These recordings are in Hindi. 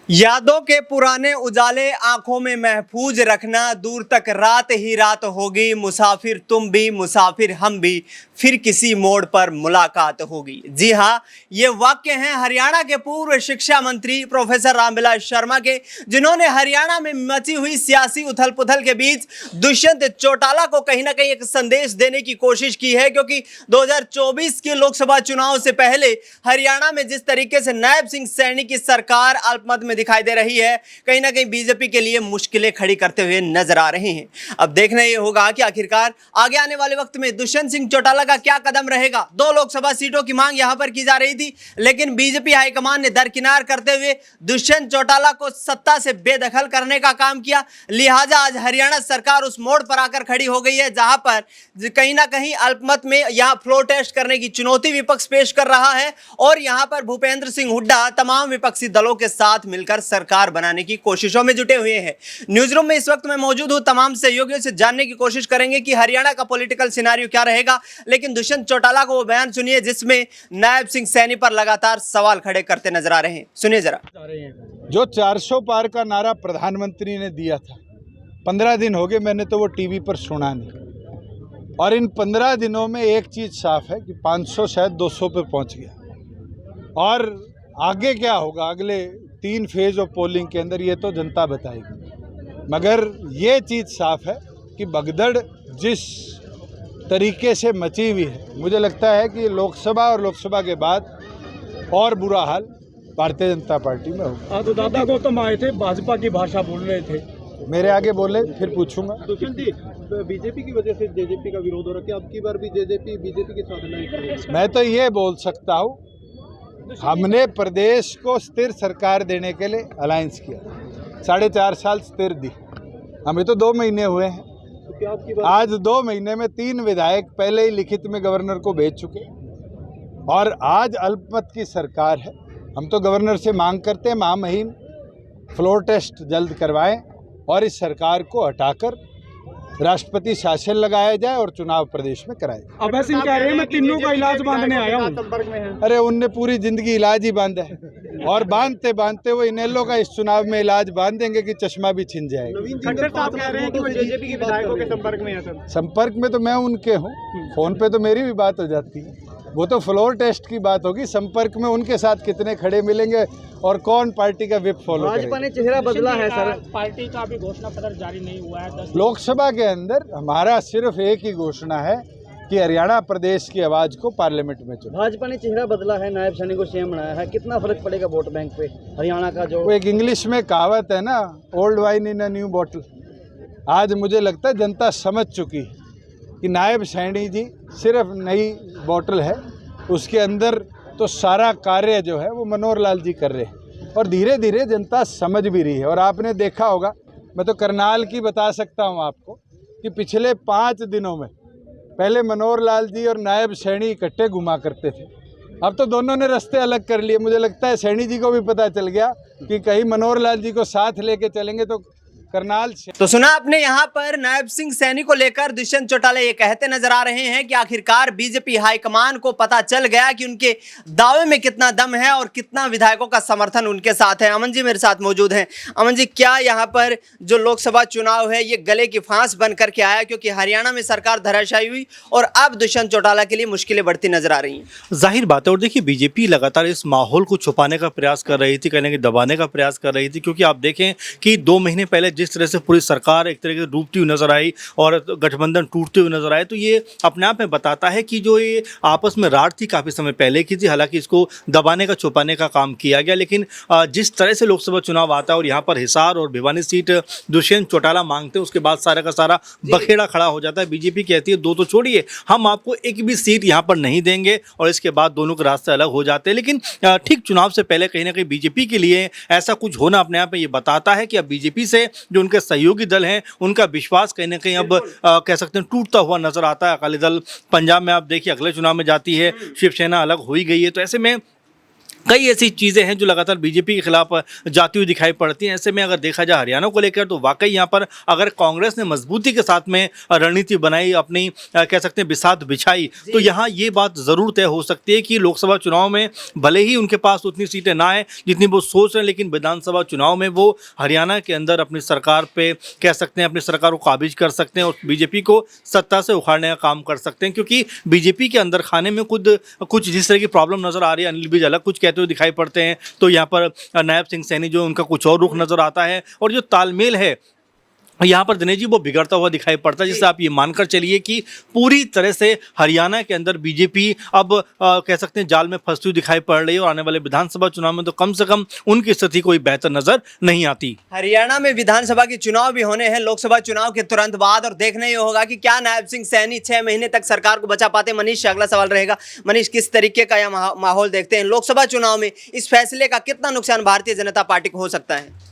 यादों के पुराने उजाले आंखों में महफूज रखना, दूर तक रात ही रात होगी, मुसाफिर तुम भी मुसाफिर हम भी, फिर किसी मोड़ पर मुलाकात होगी। जी हाँ, ये वाक्य हैं हरियाणा के पूर्व शिक्षा मंत्री प्रोफेसर रामविलास शर्मा के, जिन्होंने हरियाणा में मची हुई सियासी उथल पुथल के बीच दुष्यंत चौटाला को कहीं ना कहीं एक संदेश देने की कोशिश की है। क्योंकि 2024 के लोकसभा चुनाव से पहले हरियाणा में जिस तरीके से नायब सिंह सैनी की सरकार अल्पमत में दिखाई दे रही है, कहीं ना कहीं बीजेपी के लिए मुश्किलें खड़ी करते हुए नजर आ रहे हैं। अब देखना यह होगा कि आखिरकार आगे आने वाले वक्त में दुष्यंत सिंह चौटाला का क्या कदम रहेगा। 2 लोकसभा सीटों की मांग यहां पर की जा रही थी, लेकिन बीजेपी हाईकमान ने दरकिनार करते हुए दुष्यंत चौटाला को सत्ता से बेदखल करने का काम किया। लिहाजा आज हरियाणा सरकार उस मोड़ पर आकर खड़ी हो गई है, जहां पर कहीं ना कहीं अल्पमत में यहां फ्लोर टेस्ट करने की चुनौती विपक्ष पेश कर रहा है और यहां पर भूपेंद्र सिंह हुड्डा तमाम विपक्षी दलों के साथ मिलकर सरकार बनाने की कोशिशों में जुटे हुए हैं। न्यूज रूम में इस वक्त मैं मौजूद हूं, तमाम सहयोगियों से जानने की कोशिश करेंगे कि हरियाणा का पॉलिटिकल सिनेरियो क्या रहेगा। लेकिन दुष्यंत चौटाला को वो बयान सुनिए जिसमें नायब सिंह सैनी पर लगातार सवाल खड़े करते नजर आ रहे हैं। सुनिए जरा। जो 400 पार का नारा प्रधानमंत्री ने दिया था, 15 दिन हो गए, मैंने तो वो टीवी पर सुना नहीं। और इन 15 दिनों में एक चीज़ साफ है कि 500 शायद 200 पे पहुंच गया। और आगे क्या होगा अगले 3 फेज ऑफ पोलिंग के अंदर, ये तो जनता बताएगी। मगर ये चीज़ साफ है कि भगदड़ जिस तरीके से मची हुई है, मुझे लगता है कि लोकसभा और लोकसभा के बाद और बुरा हाल भारतीय जनता पार्टी में होगा। तो दादा गौतम आए थे, भाजपा की भाषा बोल रहे थे, मेरे आगे बोले, फिर पूछूंगा। दुष्यंत जी, बीजेपी की वजह से जेजेपी का विरोध हो रहा है, क्या अब की बार भी बीजेपी के साथ नहीं करेगी? मैं तो ये बोल सकता हूँ, हमने प्रदेश को स्थिर सरकार देने के लिए अलायंस किया, 4.5 साल स्थिर दी, हमें तो 2 महीने हुए हैं। तो क्या आपकी बार आज 2 महीने में 3 विधायक पहले ही लिखित में गवर्नर को भेज चुके और आज अल्पमत की सरकार है। हम तो गवर्नर से मांग करते हैं महामहिम फ्लोर टेस्ट जल्द करवाएं और इस सरकार को हटाकर राष्ट्रपति शासन लगाया जाए और चुनाव प्रदेश में कराए जाए। अभय सिंह कह रहे हैं मैं तीनों का इलाज बांधने आया हूँ, संपर्क में है। अरे उनने पूरी जिंदगी इलाज ही बांधा है और बांधते बांधते वो इनेलो का इस चुनाव में इलाज बांध देंगे कि चश्मा भी छिन जाएगा। खट्टर साहब कह रहे हैं कि वो जेजेपी के विधायकों के संपर्क में है। सर, संपर्क में तो मैं उनके हूँ, फोन पे तो मेरी भी बात हो जाती है, वो तो फ्लोर टेस्ट की बात होगी। संपर्क में उनके साथ कितने खड़े मिलेंगे और कौन पार्टी का विप फॉलो करेगा। भाजपा ने चेहरा बदला है सर, पार्टी का अभी घोषणा पत्र जारी नहीं हुआ है। लोकसभा के अंदर हमारा सिर्फ एक ही घोषणा है कि हरियाणा प्रदेश की आवाज को पार्लियामेंट में चुना। भाजपा ने चेहरा बदला है, नायब सैनी को सीएम बनाया है, कितना फर्क पड़ेगा वोट बैंक पे हरियाणा का? जो वो एक इंग्लिश में कहावत है ना, old wine in a new bottle. आज मुझे लगता है जनता समझ चुकी है कि नायब सैनी जी सिर्फ नई बॉटल है, उसके अंदर तो सारा कार्य जो है वो मनोहर लाल जी कर रहे हैं और धीरे धीरे जनता समझ भी रही है। और आपने देखा होगा, मैं तो करनाल की बता सकता हूं आपको कि पिछले 5 दिनों में पहले मनोहर लाल जी और नायब सैनी इकट्ठे घुमा करते थे, अब तो दोनों ने रास्ते अलग कर लिए। मुझे लगता है सैनी जी को भी पता चल गया कि कहीं मनोहर लाल जी को साथ लेके चलेंगे तो करनाल से। तो सुना आपने यहां पर नायब सिंह सैनी को लेकर दुष्यंत चौटाला ये कहते नजर आ रहे हैं कि आखिरकार बीजेपी हाईकमान को पता चल गया कि उनके दावे में कितना दम है और कितना विधायकों का समर्थन उनके साथ है। अमन जी मेरे साथ मौजूद हैं। अमन जी, क्या यहां पर जो लोकसभा चुनाव है ये गले की फांस बन करके आया, क्योंकि हरियाणा में सरकार धराशायी हुई और अब दुष्यंत चौटाला के लिए मुश्किलें बढ़ती नजर आ रही हैं? जाहिर बात है। और देखिए, बीजेपी लगातार इस माहौल को छुपाने का प्रयास कर रही थी, कहने के दबाने का प्रयास कर रही थी, क्योंकि आप देखें कि 2 महीने पहले जिस तरह से पूरी सरकार एक तरीके से डूबती हुई नजर आई और गठबंधन टूटते हुए नजर आए, तो ये अपने आप में बताता है कि जो ये आपस में रार थी काफ़ी समय पहले की थी। हालांकि इसको दबाने का छुपाने का काम किया गया, लेकिन जिस तरह से लोकसभा चुनाव आता है और यहाँ पर हिसार और भिवानी सीट दुष्यंत चौटाला मांगते हैं, उसके बाद सारा का सारा बखेड़ा खड़ा हो जाता है। बीजेपी कहती है 2 तो छोड़िए, हम आपको एक भी सीट यहाँ पर नहीं देंगे, और इसके बाद दोनों के रास्ते अलग हो जाते हैं। लेकिन ठीक चुनाव से पहले कहीं ना कहीं बीजेपी के लिए ऐसा कुछ होना अपने आप में ये बताता है कि अब बीजेपी से जो उनके सहयोगी दल हैं उनका विश्वास कहीं ना कहीं अब कह सकते हैं टूटता हुआ नजर आता है। अकाली दल पंजाब में आप देखिए अगले चुनाव में जाती है, शिवसेना अलग हो ही गई है। तो ऐसे में कई ऐसी चीज़ें हैं जो लगातार बीजेपी के खिलाफ जाती हुई दिखाई पड़ती हैं। ऐसे में अगर देखा जाए हरियाणा को लेकर तो वाकई यहाँ पर अगर कांग्रेस ने मजबूती के साथ में रणनीति बनाई, अपनी कह सकते हैं बिसात बिछाई, तो यहाँ ये बात ज़रूर तय हो सकती है कि लोकसभा चुनाव में भले ही उनके पास उतनी सीटें ना आए जितनी वो सोच रहे हैं, लेकिन विधानसभा चुनाव में वो हरियाणा के अंदर अपनी सरकार पे कह सकते हैं, अपनी सरकार को काबिज कर सकते हैं और बीजेपी को सत्ता से उखाड़ने का काम कर सकते हैं। क्योंकि बीजेपी के अंदर खाने में खुद कुछ जिस तरह की प्रॉब्लम नज़र आ रही है, अनिल विज अलग कुछ कहते हुए दिखाई पड़ते हैं, तो यहाँ पर नायब सिंह सैनी जो उनका कुछ और रुख नजर आता है, और जो तालमेल है यहाँ पर दिनेश जी वो बिगड़ता हुआ दिखाई पड़ता है, जिससे आप ये मानकर चलिए कि पूरी तरह से हरियाणा के अंदर बीजेपी अब कह सकते हैं जाल में फंसती हुई दिखाई पड़ रही है और आने वाले विधानसभा चुनाव में तो कम से कम उनकी स्थिति कोई बेहतर नजर नहीं आती। हरियाणा में विधानसभा के चुनाव भी होने हैं लोकसभा चुनाव के तुरंत बाद, और देखना ये होगा कि क्या नायब सिंह सैनी 6 महीने तक सरकार को बचा पाते। मनीष से अगला सवाल रहेगा। मनीष, किस तरीके का यह माहौल देखते हैं लोकसभा चुनाव में? इस फैसले का कितना नुकसान भारतीय जनता पार्टी को हो सकता है?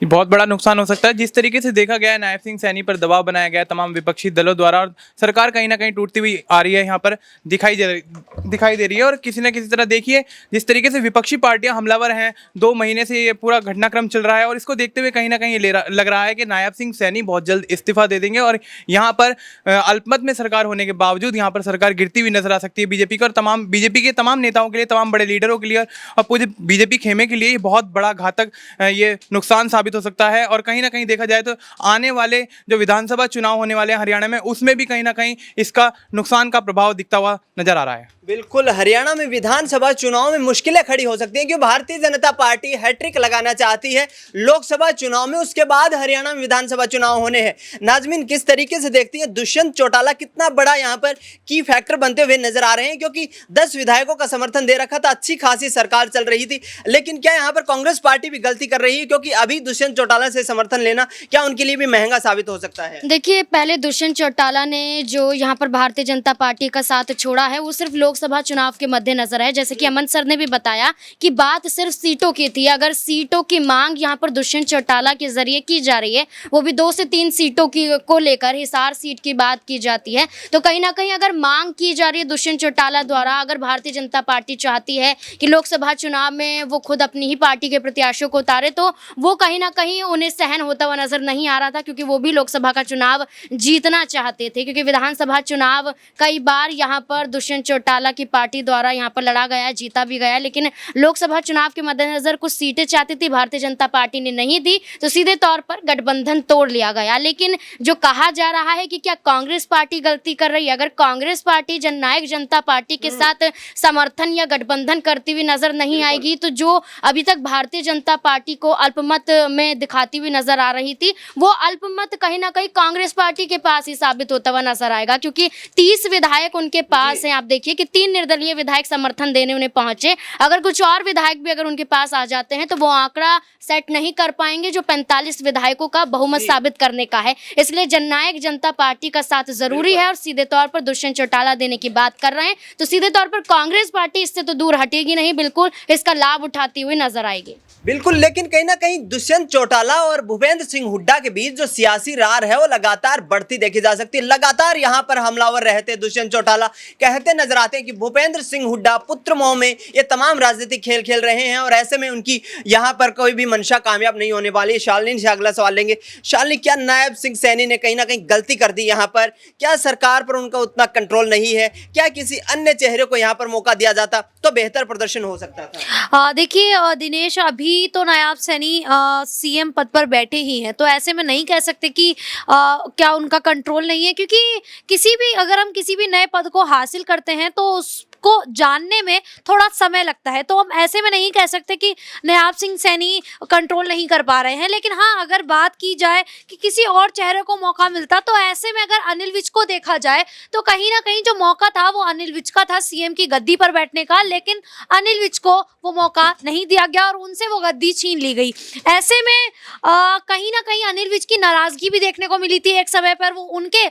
ये बहुत बड़ा नुकसान हो सकता है। जिस तरीके से देखा गया है नायब सिंह सैनी पर दबाव बनाया गया है तमाम विपक्षी दलों द्वारा, और सरकार कहीं ना कहीं टूटती हुई आ रही है, यहाँ पर दिखाई दे रही है। और किसी न किसी तरह देखिए जिस तरीके से विपक्षी पार्टियां हमलावर हैं, 2 महीने से ये पूरा घटनाक्रम चल रहा है, और इसको देखते हुए कहीं ना कहीं लग रहा है कि नायब सिंह सैनी बहुत जल्द इस्तीफा दे देंगे और यहाँ पर अल्पमत में सरकार होने के बावजूद यहाँ पर सरकार गिरती हुई नजर आ सकती है बीजेपी को, और तमाम बीजेपी के तमाम नेताओं के लिए, तमाम बड़े लीडरों के लिए और पूरे बीजेपी खेमे के लिए ये बहुत बड़ा घातक ये नुकसान साबित हो सकता है। और कहीं ना कहीं देखा जाए तो आने वाले जो विधानसभा चुनाव होने वाले हैं हरियाणा में, उसमें भी कहीं ना कहीं इसका नुकसान का प्रभाव दिखता हुआ नजर आ रहा है। बिल्कुल, हरियाणा में विधानसभा चुनाव में मुश्किलें खड़ी हो सकती हैं क्योंकि भारतीय जनता पार्टी हैट्रिक लगाना चाहती है लोकसभा चुनाव में, उसके बाद हरियाणा में विधानसभा चुनाव होने हैं। नाजमीन, किस तरीके से देखती हैं दुष्यंत चौटाला कितना बड़ा यहाँ पर की फैक्टर बनते हुए नजर आ रहे हैं? क्योंकि 10 विधायकों का समर्थन दे रखा था, अच्छी खासी सरकार चल रही थी, लेकिन क्या यहाँ पर कांग्रेस पार्टी भी गलती कर रही है? क्योंकि अभी दुष्यंत चौटाला से समर्थन लेना क्या उनके लिए भी महंगा साबित हो सकता है? देखिए, पहले दुष्यंत चौटाला ने जो यहाँ पर भारतीय जनता पार्टी का साथ छोड़ा है वो सिर्फ लोकसभा चुनाव के मद्देनजर है। जैसे कि अमन सर ने भी बताया कि बात सिर्फ सीटों की थी। अगर सीटों की मांग यहाँ पर दुष्यंत चौटाला के जरिए की जा रही है, वो भी 2 से 3 सीटों की को लेकर हिसार सीट की बात की जाती है, तो कहीं ना कहीं अगर मांग की जा रही है दुष्यंत चौटाला द्वारा, अगर भारतीय जनता पार्टी चाहती है कि लोकसभा चुनाव में वो खुद अपनी ही पार्टी के प्रत्याशियों को उतारे, तो वो कहीं ना कहीं उन्हें सहन होता हुआ नजर नहीं आ रहा था, क्योंकि वो भी लोकसभा का चुनाव जीतना चाहते थे। क्योंकि विधानसभा चुनाव कई बार यहाँ पर दुष्यंत चौटाला की पार्टी द्वारा यहाँ पर लड़ा गया, जीता भी गया, लेकिन लोकसभा चुनाव के मद्देनजर कुछ सीटें चाहती थी, भारतीय जनता पार्टी ने नहीं दी, तो सीधे तौर पर गठबंधन तोड़ लिया गया। लेकिन जो कहा जा रहा है कि क्या कांग्रेस पार्टी गलती कर रही है, अगर कांग्रेस पार्टी जननायक जनता पार्टी के साथ समर्थन या गठबंधन करती हुई नजर नहीं आएगी, तो जो अभी तक भारतीय जनता पार्टी को अल्पमत में दिखाती हुई नजर आ रही थी, वो अल्पमत कहीं ना कहीं कांग्रेस पार्टी के पास ही साबित होता हुआ नजर आएगा। क्योंकि 30 विधायक उनके पास हैं। आप देखिए कि 3 निर्दलीय विधायक समर्थन देने उन्हें पहुंचे, अगर कुछ और विधायक भी अगर उनके पास आ जाते हैं तो वो आंकड़ा सेट नहीं कर पाएंगे जो 45 विधायकों का बहुमत साबित करने का है। इसलिए जननायक जनता पार्टी का साथ जरूरी है, और सीधे तौर पर दुष्यंत चौटाला देने की बात कर रहे हैं, तो सीधे तौर पर कांग्रेस पार्टी इससे तो दूर हटेगी नहीं, बिल्कुल इसका लाभ उठाती हुई नजर आएगी। बिल्कुल, लेकिन कहीं ना कहीं दुष्यंत चौटाला और भूपेंद्र सिंह हुड्डा के बीच जो सियासी रार है वो लगातार बढ़ती देखी जा सकती है। लगातार यहाँ पर हमलावर रहते दुष्यंत चौटाला कहते नजर आते हैं कि भूपेंद्र सिंह हुड्डा पुत्र मोह में ये तमाम राजनीतिक खेल खेल रहे हैं, और ऐसे में उनकी यहाँ पर कोई भी मंशा कामयाब नहीं होने वाली है। शालिनी से अगला सवाल लेंगे। शालिनी, क्या नायब सिंह सैनी ने कहीं ना कहीं गलती कर दी यहाँ पर? क्या सरकार पर उनका उतना कंट्रोल नहीं है? क्या किसी अन्य चेहरे को यहाँ पर मौका दिया जाता तो बेहतर प्रदर्शन हो सकता था? देखिए दिनेश, अभी तो नायब सैनी सीएम पद पर बैठे ही हैं, तो ऐसे में नहीं कह सकते कि क्या उनका कंट्रोल नहीं है, क्योंकि अगर हम किसी भी नए पद को हासिल करते हैं तो उसको जानने में थोड़ा समय लगता है, तो हम ऐसे में नहीं कह सकते कि नायब सिंह सैनी कंट्रोल नहीं कर पा रहे हैं। लेकिन हाँ, अगर बात की जाए कि किसी और चेहरे को मौका मिलता, तो ऐसे में अगर अनिल विज को देखा जाए तो कहीं ना कहीं जो मौका था वो अनिल विज का था सीएम की गद्दी पर बैठने का, लेकिन अनिल विज को वो मौका नहीं दिया गया और उनसे वो गद्दी छीन ली गई। ऐसे में कहीं ना कहीं अनिल विज की नाराजगी भी देखने को मिली थी एक समय पर। वो उनके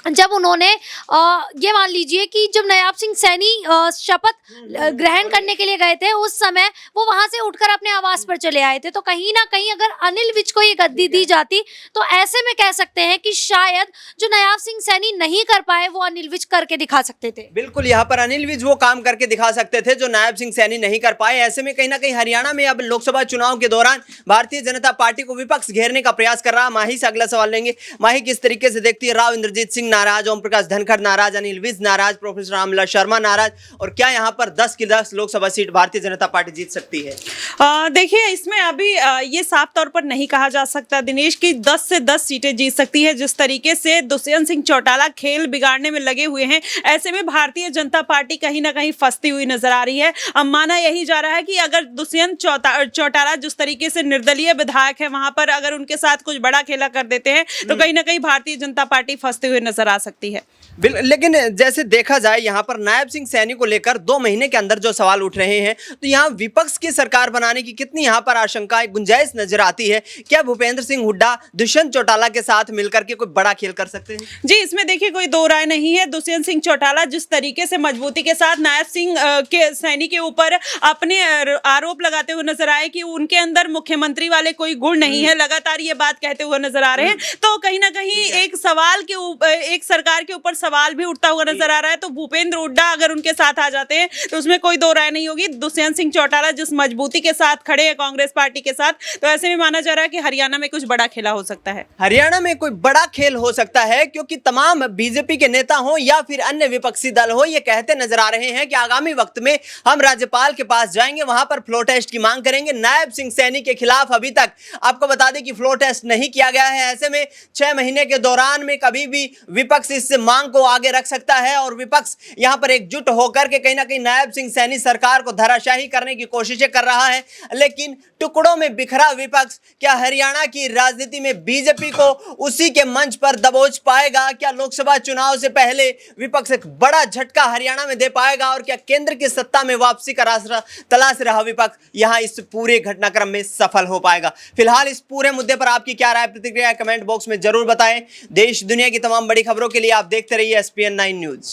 जब उन्होंने ये मान लीजिए कि जब नायाब सिंह सैनी शपथ ग्रहण करने के लिए गए थे, उस समय वो वहां से उठकर अपने आवास पर चले आए थे। तो कहीं ना कहीं अगर अनिल विज को ये गद्दी दी जाती तो ऐसे में कह सकते हैं कि शायद जो नायाब सिंह सैनी नहीं कर पाए वो अनिल विज करके दिखा सकते थे। बिल्कुल, यहाँ पर अनिल विज वो काम करके दिखा सकते थे जो नायब सिंह सैनी नहीं कर पाए। ऐसे में कहीं ना कहीं हरियाणा में अब लोकसभा चुनाव के दौरान भारतीय जनता पार्टी को विपक्ष घेरने का प्रयास कर रहा है। माही से अगला सवाल लेंगे। माही, किस तरीके से देखती है? राव इंद्रजीत सिंह नाराज, ओम प्रकाश धनखड़ नाराज, अनिल विज नाराज, प्रोफेसर आमला शर्मा नाराज, और क्या यहाँ पर 10 की 10 लोकसभा सीट भारतीय जनता पार्टी जीत सकती है? देखिए, इसमें अभी ये साफ तौर पर नहीं कहा जा सकता दिनेश कि 10 से 10 सीटें जीत सकती है। जिस तरीके से दुष्यंत सिंह चौटाला खेल बिगाड़ने में लगे हुए हैं, ऐसे में भारतीय जनता पार्टी कहीं ना कहीं फंसती हुई नजर आ रही है। अब माना यही जा रहा है कि अगर दुष्यंत चौटाला जिस तरीके से निर्दलीय विधायक है, वहां पर अगर उनके साथ कुछ बड़ा खेला कर देते हैं तो कहीं ना कहीं भारतीय जनता पार्टी फंसते हुए नजर आ सकती है। लेकिन जैसे देखा जाए यहाँ पर नायब सिंह सैनी को लेकर 2 महीने के अंदर जो सवाल उठ रहे हैं, तो यहाँ विपक्ष की सरकार बनाने की कितनी यहाँ पर आशंकाएं, गुंजाइश नजर आती है? क्या भूपेंद्र सिंह हुड्डा दुष्यंत चौटाला के साथ मिलकर के कोई बड़ा खेल कर सकते हैं? जी, इसमें देखिए कोई दो राय नहीं है। दुष्यंत सिंह चौटाला जिस तरीके से मजबूती के साथ नायब सिंह के सैनी के ऊपर अपने आरोप लगाते हुए नजर आए कि उनके अंदर मुख्यमंत्री वाले कोई गुण नहीं है, लगातार ये बात कहते हुए नजर आ रहे हैं, तो कहीं ना कहीं एक सवाल के ऊपर, एक सरकार के ऊपर सवाल भी उठता हुआ नजर आ रहा है। तो भूपेंद्र हुड्डा अगर उनके साथ आ जाते हैं तो उसमें कोई दो राय नहीं होगी। दुष्यंत सिंह चौटाला जिस मजबूती के साथ खड़े हैं कांग्रेस पार्टी के साथ, तो ऐसे में माना जा रहा है कि हरियाणा में कुछ बड़ा खेला हो सकता है। हरियाणा में कोई बड़ा खेल हो सकता है, क्योंकि तमाम बीजेपी के नेता हो या फिर अन्य विपक्षी दल हो, ये कहते नजर आ रहे हैं कि आगामी वक्त में हम राज्यपाल के पास जाएंगे, वहां पर फ्लोर टेस्ट की मांग करेंगे। नायब सिंह सैनी के खिलाफ अभी तक आपको बता दें कि फ्लोर टेस्ट नहीं किया गया है। ऐसे में 6 महीने के दौरान में कभी भी विपक्ष इस मांग को आगे रख सकता है और विपक्ष यहां पर एकजुट होकर के कहीं ना कहीं नायब सिंह सैनी सरकार को धराशायी करने की कोशिशें कर रहा है। लेकिन टुकड़ों में बिखरा विपक्ष क्या हरियाणा की राजनीति में बीजेपी को उसी के मंच पर दबोच पाएगा? क्या लोकसभा चुनाव से पहले विपक्ष एक बड़ा झटका हरियाणा में दे पाएगा? और क्या केंद्र की सत्ता में वापसी का रास्ता तलाश रहा विपक्ष यहां इस पूरे घटनाक्रम में सफल हो पाएगा? फिलहाल इस पूरे मुद्दे पर आपकी क्या राय, प्रतिक्रिया कमेंट बॉक्स में जरूर बताएं। देश दुनिया की तमाम बड़ी खबरों के लिए आप देखते रहिए SPN9 न्यूज।